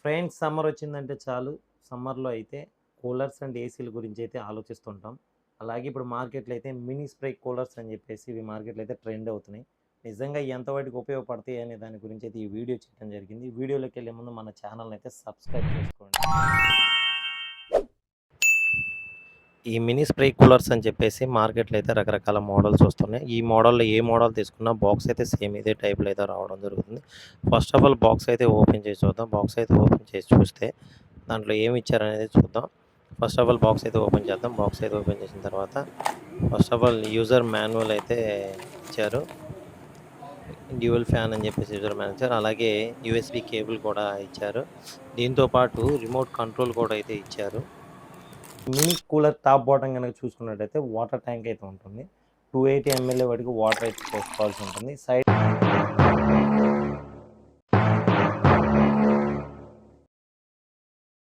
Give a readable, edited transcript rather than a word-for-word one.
Friends summer వచ్చిందంటే చాలు. సమ్మర్‌లో అయితే కూలర్స్ అండ్ ఏసీల గురించి అయితే ఆలోచిస్తుంటాం. అలాగే ఇప్పుడు మార్కెట్‌లో అయితే మినీ స్ప్రే కూలర్స్ అని చెప్పేసి ఇవి మార్కెట్‌లో అయితే ట్రెండ్ అవుతున్నాయి. నిజంగా ఇయి ఎంతవరకు ఉపయోగపడతాయి అనే దాని గురించి అయితే ఈ వీడియో చేయడం జరిగింది. వీడియోలోకెళ్ళే ముందు మన ఛానల్‌ని అయితే సబ్స్క్రైబ్ చేసుకోండి. ఈ మినీ స్ప్రే కూలర్స్ అని చెప్పేసి మార్కెట్‌లో అయితే రకరకాల మోడల్స్ వస్తున్నాయి. ఈ మోడల్‌లో ఏ మోడల్ తీసుకున్నా బాక్స్ అయితే సేమ్ ఇదే టైప్‌లో అయితే రావడం జరుగుతుంది. ఫస్ట్ ఆఫ్ ఆల్ బాక్స్ అయితే ఓపెన్ చేసి చూద్దాం. బాక్స్ అయితే ఓపెన్ చేసి చూస్తే దాంట్లో ఏమి ఇచ్చారనేది చూద్దాం. ఫస్ట్ ఆఫ్ ఆల్ బాక్స్ అయితే ఓపెన్ చేద్దాం. బాక్స్ అయితే ఓపెన్ చేసిన తర్వాత first of all user manual అయితే ఇచ్చారు. డ్యూయల్ ఫ్యాన్ అని చెప్పేసి యూజర్ మాన్యువల్ ఇచ్చారు. అలాగే యూఎస్‌బీ కేబుల్ కూడా ఇచ్చారు. దీంతో పాటు రిమోట్ కంట్రోల్ కూడా అయితే ఇచ్చారు. మినీ కూలర్ టాప్ బాటమ్ గనక చూసుకున్నట్టయితే వాటర్ ట్యాంక్ అయితే ఉంటుంది. 280 ఎంఎల్ వరకు వాటర్ అయితే పోసుకోవాల్సి ఉంటుంది.